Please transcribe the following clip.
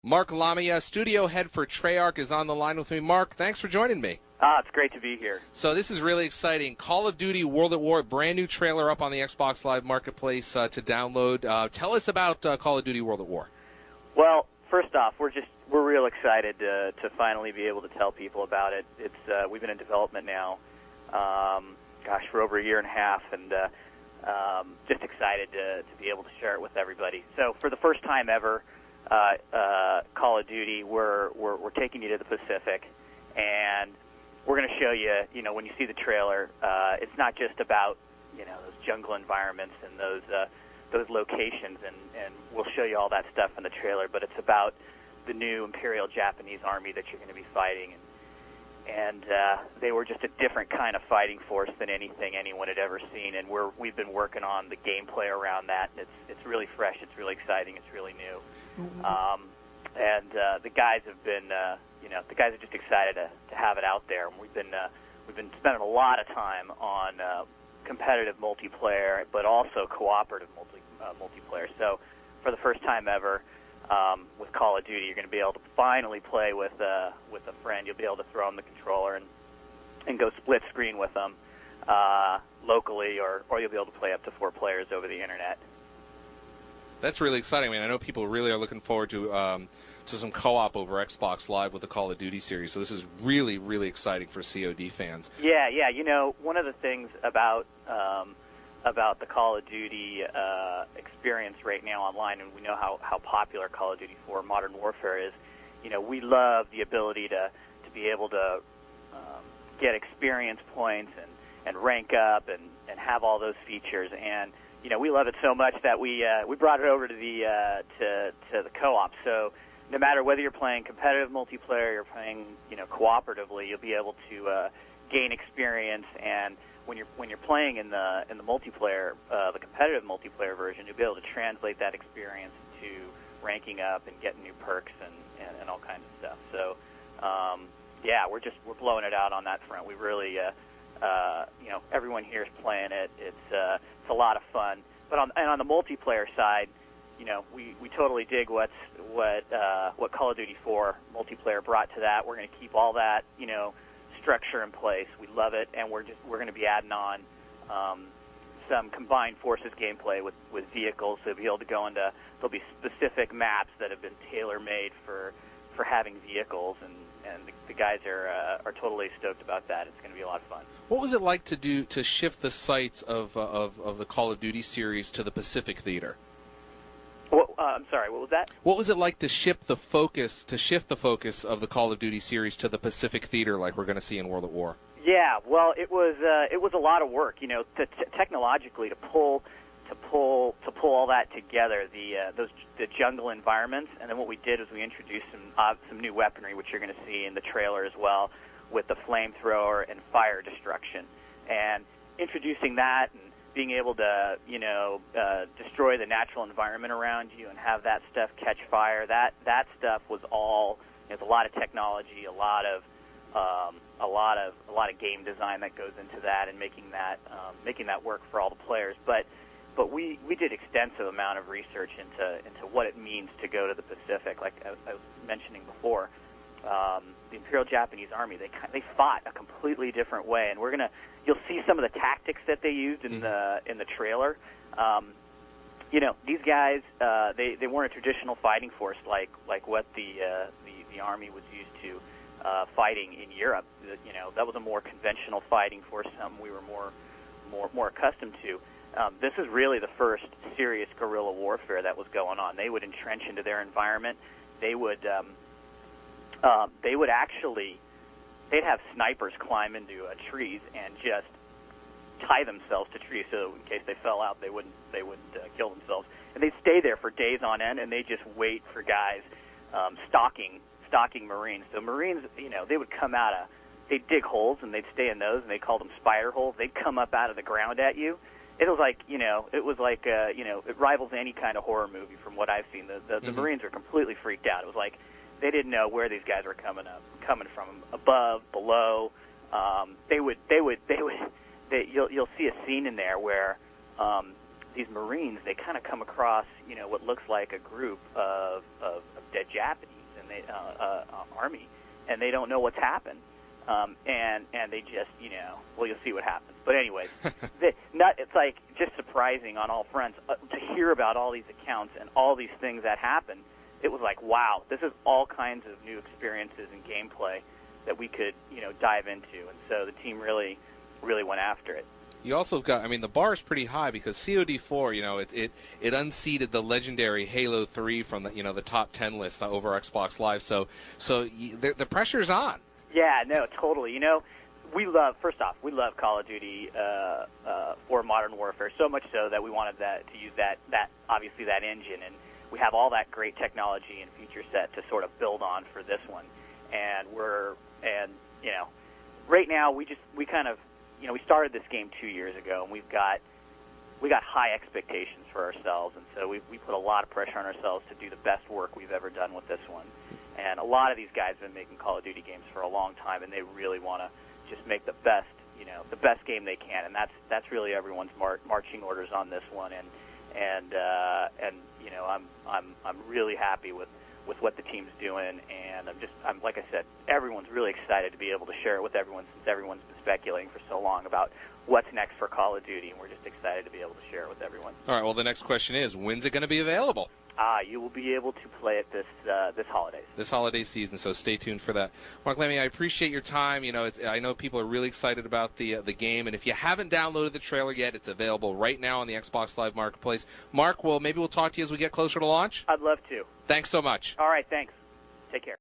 Mark Lamia, studio head for Treyarch, is on the line with me. Mark, thanks for joining me. It's great to be here. So this is really exciting. Call of Duty World at War, brand new trailer up on the Xbox Live Marketplace to download. Tell us about Call of Duty World at War. Well, first off, we're real excited to finally be able to tell people about it. We've been in development now, for over a year and a half, and just excited to be able to share it with everybody. So for the first time ever, Call of Duty, we're taking you to the Pacific, and we're going to show you, when you see the trailer, it's not just about, those jungle environments and those locations, and we'll show you all that stuff in the trailer, but it's about the new Imperial Japanese Army that you're going to be fighting, and they were just a different kind of fighting force than anything anyone had ever seen, and we've been working on the gameplay around that. It's really fresh, it's really exciting, it's really new, and the guys have been, the guys are just excited to have it out there. And we've been spending a lot of time on competitive multiplayer, but also cooperative multiplayer. So for the first time ever, with Call of Duty, you're going to be able to finally play with a friend. You'll be able to throw them the controller and go split screen with them locally, or you'll be able to play up to 4 players over the internet. That's really exciting. I mean, I know people really are looking forward to some co-op over Xbox Live with the Call of Duty series. So this is really, really exciting for COD fans. Yeah. One of the things about the Call of Duty experience right now online, and we know how popular Call of Duty 4 Modern Warfare is, we love the ability to be able to get experience points and rank up and have all those features. And we love it so much that we brought it over to the co-op. So no matter whether you're playing competitive multiplayer, or you're playing cooperatively, you'll be able to gain experience. And when you're playing in the multiplayer, the competitive multiplayer version, you'll be able to translate that experience to ranking up and getting new perks and all kinds of stuff. So we're blowing it out on that front. We really everyone here is playing it. It's a lot of fun. But on the multiplayer side, we totally dig what Call of Duty 4 multiplayer brought to that. We're going to keep all that structure in place. We love it, and we're going to be adding on some combined forces gameplay with vehicles. So you'll be able to go into, there'll be specific maps that have been tailor-made for having vehicles, and the guys are totally stoked about that. It's going to be a lot of fun. What was it like to shift the sights of the Call of Duty series to the Pacific Theater? I'm sorry, what was that? What was it like to shift the focus of the Call of Duty series to the Pacific Theater, like we're going to see in World at War? Yeah, well, it was a lot of work, technologically to pull all that together, the jungle environments, and then what we did was we introduced some new weaponry, which you're going to see in the trailer as well, with the flamethrower and fire destruction, and introducing that and being able to destroy the natural environment around you and have that stuff catch fire. That stuff was all, there's a lot of technology, a lot of game design that goes into that, and making that work for all the players. But we did extensive amount of research into what it means to go to the Pacific. Like I was mentioning before, the Imperial Japanese Army, they fought a completely different way, and you'll see some of the tactics that they used in the trailer. These guys, they weren't a traditional fighting force like what the Army was used to fighting in Europe. That was a more conventional fighting force, something we were more accustomed to. This is really the first serious guerrilla warfare that was going on. They would entrench into their environment. They'd have snipers climb into trees and just tie themselves to trees, so in case they fell out, they wouldn't kill themselves. And they'd stay there for days on end, and they just wait for guys stalking Marines. So Marines, they would come they'd dig holes, and they'd stay in those, and they called them spider holes. They'd come up out of the ground at you. It was like, it rivals any kind of horror movie from what I've seen. The Marines were completely freaked out. It was like they didn't know where these guys were coming from, above, below. You'll see a scene in there where these Marines, they kind of come across, what looks like a group of dead Japanese and they army, and they don't know what's happened. And they just, well, you'll see what happens. But anyways, it's like just surprising on all fronts to hear about all these accounts and all these things that happen. It was like, wow, this is all kinds of new experiences and gameplay that we could, dive into. And so the team really went after it. You also got, the bar is pretty high because COD4, it unseated the legendary Halo 3 from the top 10 list over Xbox Live. So the pressure's on. Yeah, no, totally. We love Call of Duty for Modern Warfare, so much so that we wanted to use that obviously that engine, and we have all that great technology and feature set to sort of build on for this one. And right now we started this game 2 years ago, and we got high expectations for ourselves, and so we put a lot of pressure on ourselves to do the best work we've ever done with this one. And a lot of these guys have been making Call of Duty games for a long time, and they really want to just make the best game they can. And that's really everyone's marching orders on this one. And I'm really happy with what the team's doing. And I'm like I said, everyone's really excited to be able to share it with everyone, since everyone's been speculating for so long about what's next for Call of Duty, and we're just excited to be able to share it with everyone. All right. Well, the next question is, when's it going to be available? You will be able to play it this holidays. This holiday season, so stay tuned for that. Mark Lemmy, I appreciate your time. I know people are really excited about the game, and if you haven't downloaded the trailer yet, it's available right now on the Xbox Live Marketplace. Mark, maybe we'll talk to you as we get closer to launch? I'd love to. Thanks so much. All right, thanks. Take care.